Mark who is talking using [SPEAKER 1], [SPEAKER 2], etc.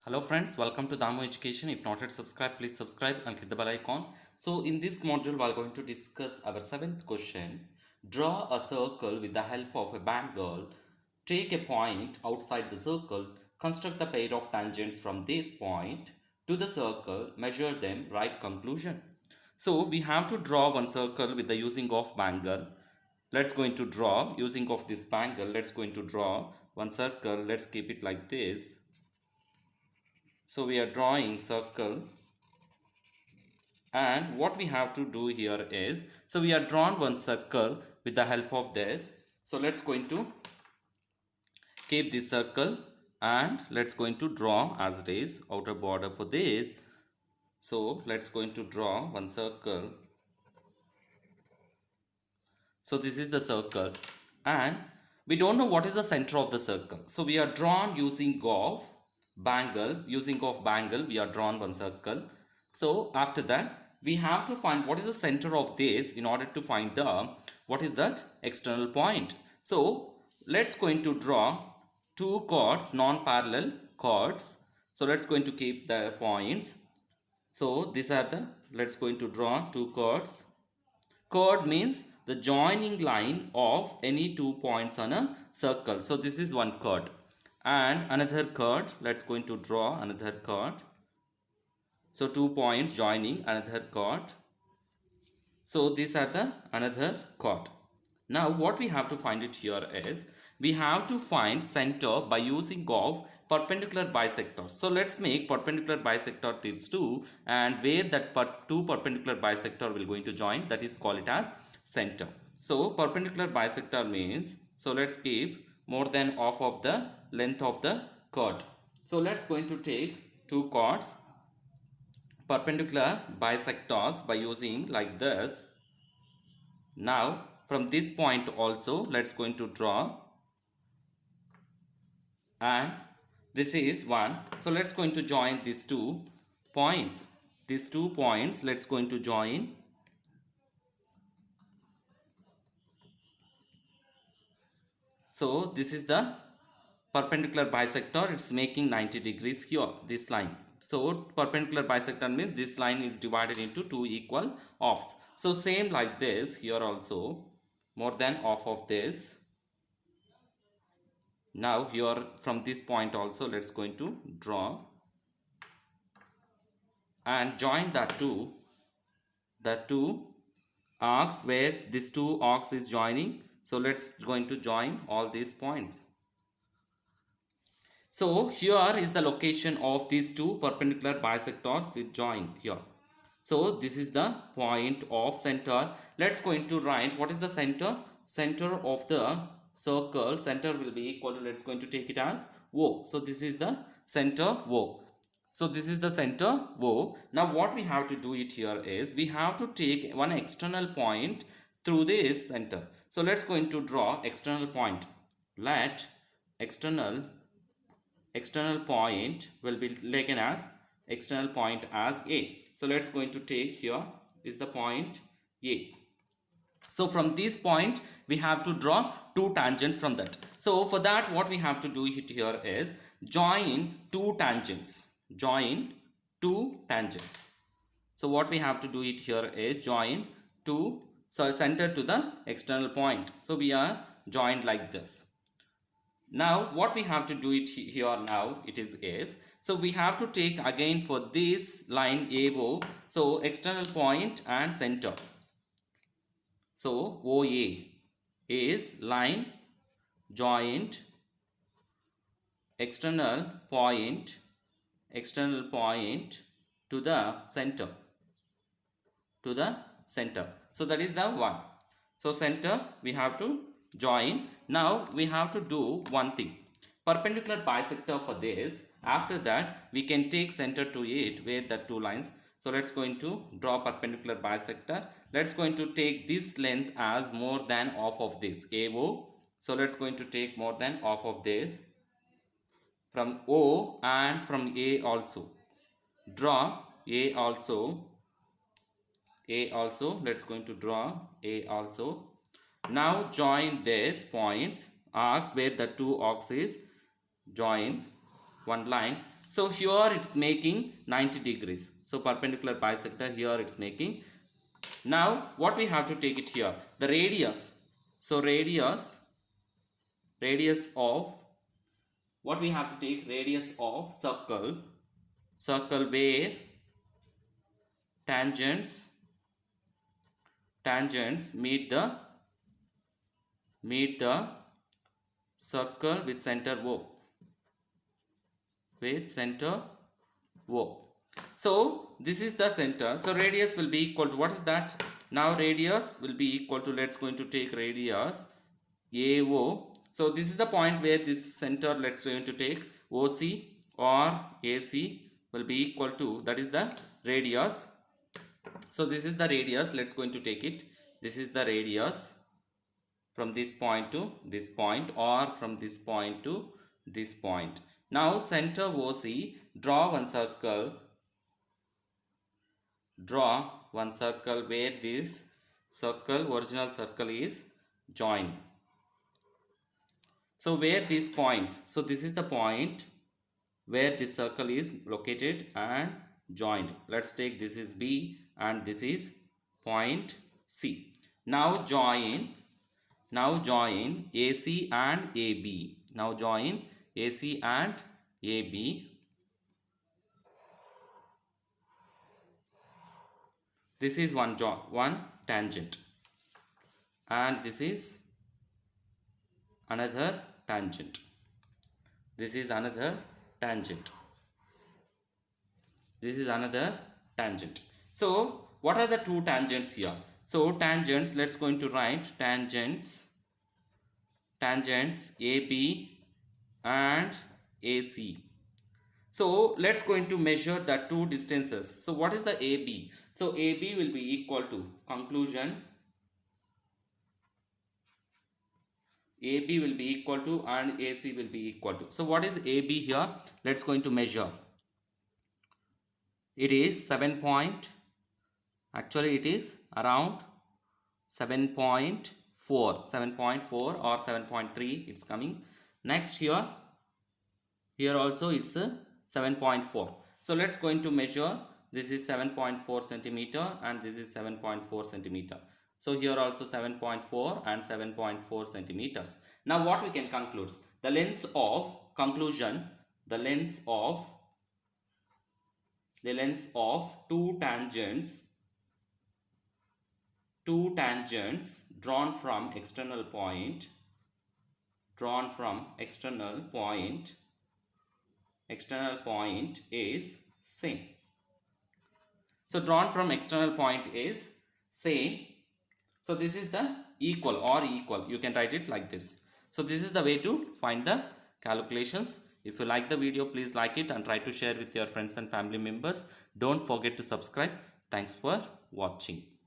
[SPEAKER 1] Hello friends, welcome to Damu Education. If not yet subscribed, please subscribe and click the bell icon. So in this module, we are going to discuss our seventh question. Draw a circle with the help of a bangle. Take a point outside the circle. Construct the pair of tangents from this point to the circle. Measure them. Write conclusion. So we have to draw one circle with the using of bangle. Let's going to draw using of this bangle. Let's going to draw one circle. Let's keep it like this. So we are drawing circle, and what we have to do here is, so we are drawn one circle with the help of this. So let's going to keep this circle and let's going to draw as it is outer border for this. So let's going to draw one circle. So this is the circle and we don't know what is the center of the circle. So we are drawn using of bangle. Using of bangle, we are drawn one circle. So after that, we have to find what is the center of this in order to find the what is that external point. So let's going to draw two chords, non-parallel chords. So let's going to keep the points. So these are the, let's going to draw two chords. Chord means the joining line of any 2 points on a circle. So this is one chord and another chord. Let's going to draw another chord. So 2 points joining another chord. So these are the another chord. Now what we have to find it here is, we have to find center by using of perpendicular bisectors. So let's make perpendicular bisector these two, and where that two perpendicular bisector will going to join, that is call it as center. So perpendicular bisector means, so let's keep more than half of the length of the chord. So let's going to take two chords, perpendicular bisectors by using like this. Now from this point also let's going to draw, and this is one. So let's going to join these 2 points. These 2 points let's going to join. So this is the perpendicular bisector. It's making 90 degrees here, this line. So perpendicular bisector means this line is divided into 2 equal halves. So same like this here also, more than half of this. Now here from this point also let's going to draw and join the two arcs where these 2 arcs is joining. So let's going to join all these points. So here is the location of these 2 perpendicular bisectors with join here. So this is the point of center. Let's going to write what is the center. Center of the circle, center will be equal to, let's going to take it as O. So this is the center O. So this is the center O. Now what we have to do it here is, we have to take one external point through this center. So let's going to draw external point. Let external point will be taken as external point as A. So let's going to take here is the point A. So from this point we have to draw 2 tangents from that. So for that what we have to do here is join 2 tangents. Join 2 tangents. So what we have to do it here is join 2, so center to the external point. So we are joined like this. Now what we have to do it here now it is, so we have to take again for this line AO, so external point and center. So OA is line joint external point to the center, so that is the one. So center we have to join. Now we have to do one thing, perpendicular bisector for this. After that we can take center to it where the 2 lines. So let's going to draw perpendicular bisector. Let's going to take this length as more than half of this AO. So let's going to take more than half of this from O, and from A also draw A also. Let's going to draw A also. Now join these points arcs where the 2 arcs is join one line. So here it's making 90 degrees. So perpendicular bisector here it's making. Now what we have to take it here? The radius. So radius of, what we have to take? Radius of circle where tangents meet the circle with center O. So this is the center. So radius will be equal to, what is that? Now radius will be equal to, let's going to take radius AO. So this is the point where this center, let's going to take OC or AC will be equal to, that is the radius. So this is the radius, let's going to take it. This is the radius from this point to this point, or from this point to this point. Now center OC, draw one circle where this circle, original circle, is joined. So where these points, so this is the point where this circle is located and joined. Let's take, this is B and this is point C. Now join AC and AB. Now join AC and AB. This is one tangent, and this is another tangent. This is another tangent. This is another tangent. So what are the two tangents here? So tangents, let's going to write tangents AB and AC. So let's going to measure the two distances. So what is the AB? So AB will be equal to, conclusion, AB will be equal to and AC will be equal to. So what is AB here? Let's going to measure. It is actually it is around 7.4 or 7.3 it's coming. Next here also it's a 7.4. So let's going to measure. This is 7.4 centimeter and this is 7.4 centimeter. So here also 7.4 and 7.4 centimeters. Now what we can conclude? The length of, conclusion, the length of two tangents drawn from external point is same. So drawn from external point is same. So this is the equal, you can write it like this. So this is the way to find the calculations. If you like the video, please like it and try to share with your friends and family members. Don't forget to subscribe. Thanks for watching.